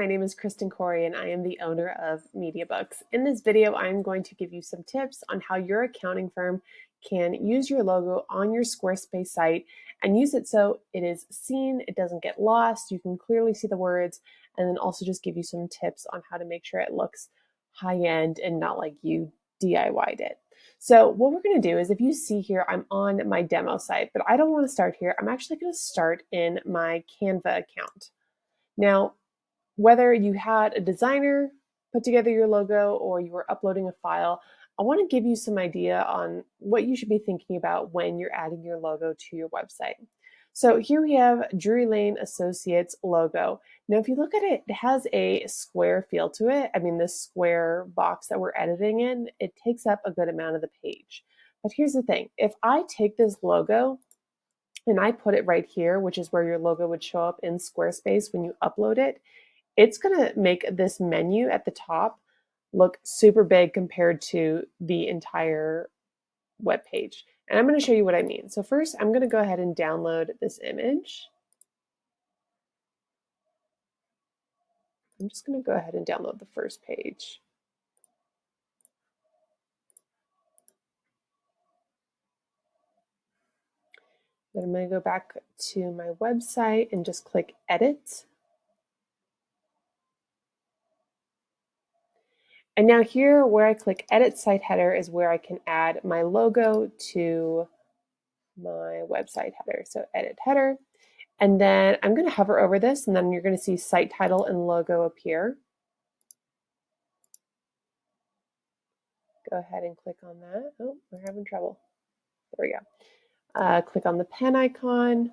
my name is Kristen Corey and I am the owner of MediaBooks. In this video, I'm going to give you some tips on how your accounting firm can use your logo on your Squarespace site and use it so it is seen, it doesn't get lost, you can clearly see the words, and then also just give you some tips on how to make sure it looks high-end and not like you DIY'd it. So what we're going to do is, if you see here, I'm on my demo site, but I don't want to start here. I'm actually going to start in my Canva account. Now, whether you had a designer put together your logo or you were uploading a file, I want to give you some idea on what you should be thinking about when you're adding your logo to your website. So here we have Drury Lane Associates logo. Now, if you look at it, it has a square feel to it. I mean, this square box that we're editing in, it takes up a good amount of the page. But here's the thing. If I take this logo and I put it right here, which is where your logo would show up in Squarespace when you upload it, it's going to make this menu at the top look super big compared to the entire web page. And I'm going to show you what I mean. So first, I'm going to go ahead and download this image. I'm just going to go ahead and download the first page. Then I'm going to go back to my website and just click Edit. And now here where I click Edit Site Header is where I can add my logo to my website header. So Edit Header. And then I'm going to hover over this, and then you're going to see site title and logo appear. Go ahead and click on that. Oh, we're having trouble. There we go. Click on the pen icon,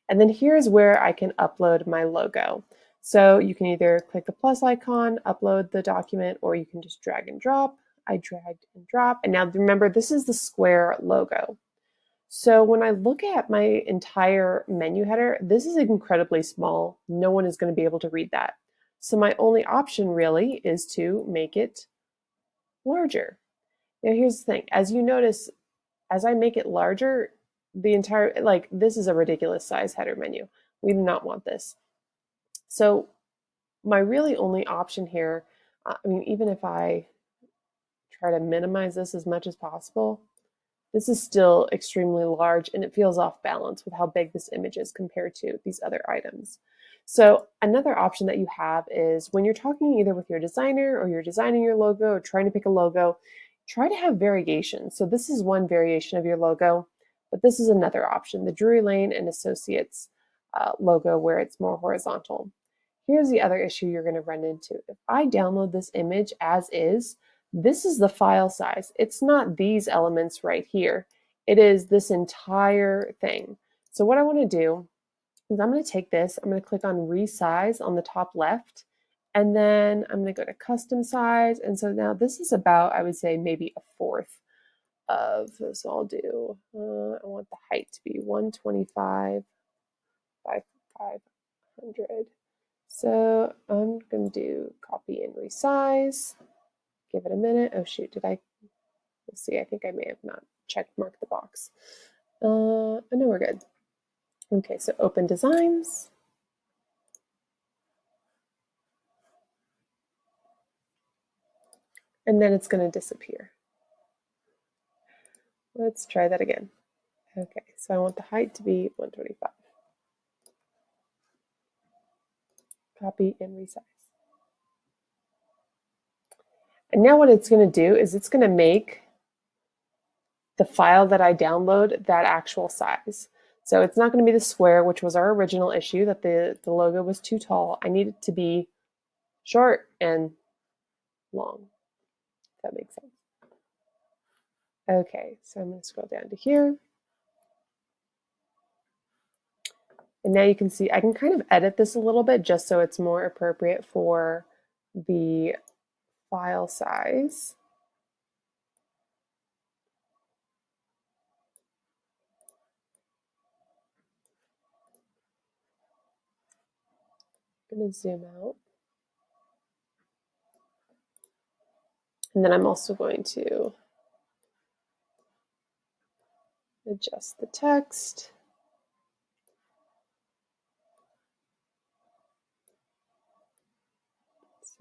and then here's where I can upload my logo. So you can either click the plus icon, upload the document, or you can just drag and drop. I dragged and drop, and now remember, this is the Square logo. So when I look at my entire menu header, this is incredibly small. No one is going to be able to read that. So my only option really is to make it larger. Now here's the thing, as you notice, as I make it larger, the entire, like, this is a ridiculous size header menu. We do not want this. So my really only option here, I mean, even if I try to minimize this as much as possible, this is still extremely large and it feels off balance with how big this image is compared to these other items. So another option that you have is when you're talking either with your designer or you're designing your logo or trying to pick a logo, try to have variations. So this is one variation of your logo, but this is another option, the Drury Lane and Associates logo, where it's more horizontal. Here's the other issue you're going to run into. If I download this image as is, this is the file size. It's not these elements right here. It is this entire thing. So what I want to do is I'm going to take this, I'm going to click on resize on the top left, and then I'm going to go to custom size. And so now this is about, I would say, maybe a fourth of, so I'll do, I want the height to be 125 by 500. So I'm going to do copy and resize. Give it a minute. Oh shoot, did I? Let's see, I think I may have not checked marked the box. I know we're good. Okay, so open designs. And then it's going to disappear. Let's try that again. Okay, so I want the height to be 125. Copy and resize. And now what it's going to do is it's going to make the file that I download that actual size. So it's not going to be the square, which was our original issue, that the logo was too tall. I need it to be short and long, if that makes sense. Okay, so I'm going to scroll down to here. And now you can see I can kind of edit this a little bit just so it's more appropriate for the file size. I'm going to zoom out. And then I'm also going to adjust the text.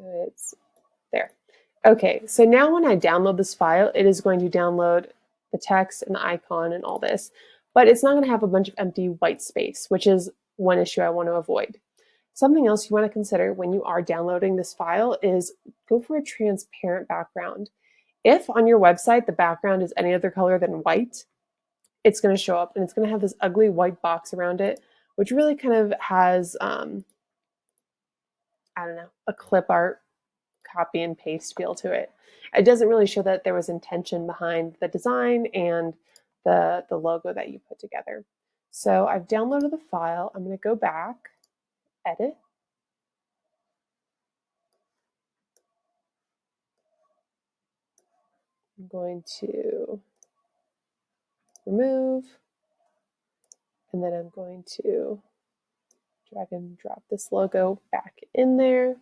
So it's there. Okay, so now when I download this file, it is going to download the text and the icon and all this, but it's not going to have a bunch of empty white space, which is one issue I want to avoid. Something else you want to consider when you are downloading this file is go for a transparent background. If on your website the background is any other color than white, it's going to show up and it's going to have this ugly white box around it, which really kind of has, I don't know, a clip art copy and paste feel to it. It doesn't really show that there was intention behind the design and the logo that you put together. So I've downloaded the file. I'm going to go back, edit. I'm going to remove, and then I'm going to drag and drop this logo back in there.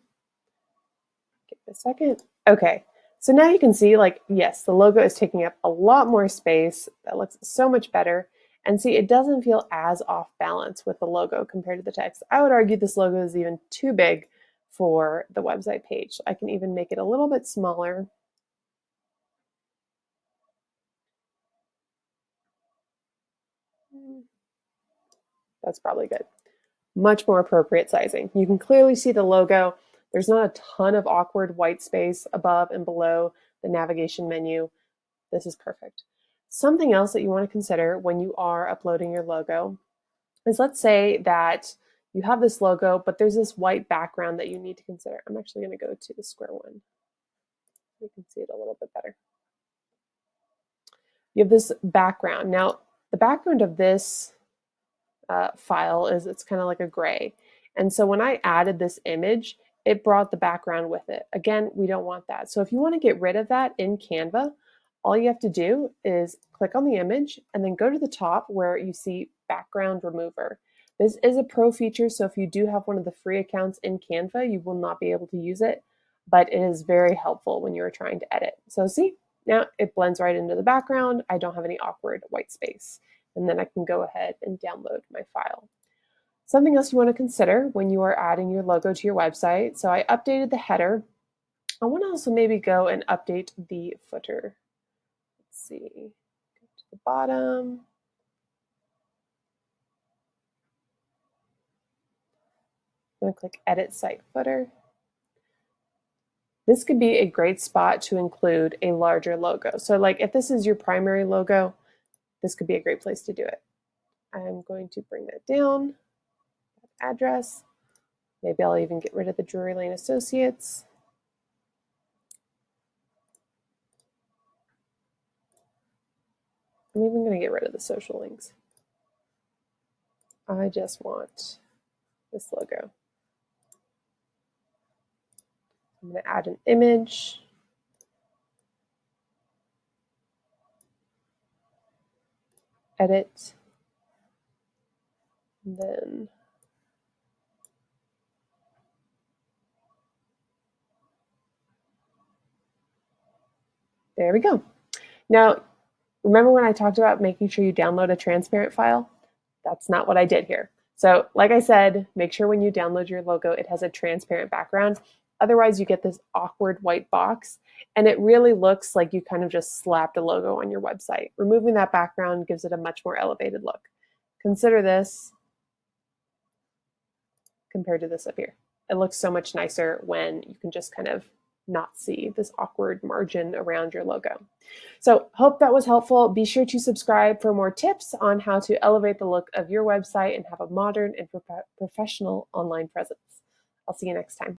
Give it a second. Okay, so now you can see, like, yes, the logo is taking up a lot more space. That looks so much better. And see, it doesn't feel as off balance with the logo compared to the text. I would argue this logo is even too big for the website page. I can even make it a little bit smaller. That's probably good. Much more appropriate sizing. You can clearly see the logo. There's not a ton of awkward white space above and below the navigation menu. This is perfect. Something else that you want to consider when you are uploading your logo is, let's say that you have this logo, but there's this white background that you need to consider. I'm actually going to go to the square one so we can see it a little bit better. You have this background. Now, the background of this file is, it's kind of like a gray. And so when I added this image, it brought the background with it. Again, we don't want that. So if you want to get rid of that in Canva, all you have to do is click on the image and then go to the top where you see background remover. This is a pro feature, so if you do have one of the free accounts in Canva, you will not be able to use it, but it is very helpful when you're trying to edit. So see, now it blends right into the background. I don't have any awkward white space. And then I can go ahead and download my file. Something else you want to consider when you are adding your logo to your website. So I updated the header. I want to also maybe go and update the footer. Let's see, go to the bottom. I'm going to click Edit Site Footer. This could be a great spot to include a larger logo. So like if this is your primary logo, this could be a great place to do it. I'm going to bring that down, address. Maybe I'll even get rid of the Drury Lane Associates. I'm even going to get rid of the social links. I just want this logo. I'm going to add an image. Edit. And then there we go. Now, remember when I talked about making sure you download a transparent file? That's not what I did here. So like I said, make sure when you download your logo, it has a transparent background. Otherwise, you get this awkward white box, and it really looks like you kind of just slapped a logo on your website. Removing that background gives it a much more elevated look. Consider this compared to this up here. It looks so much nicer when you can just kind of not see this awkward margin around your logo. So hope that was helpful. Be sure to subscribe for more tips on how to elevate the look of your website and have a modern and professional online presence. I'll see you next time.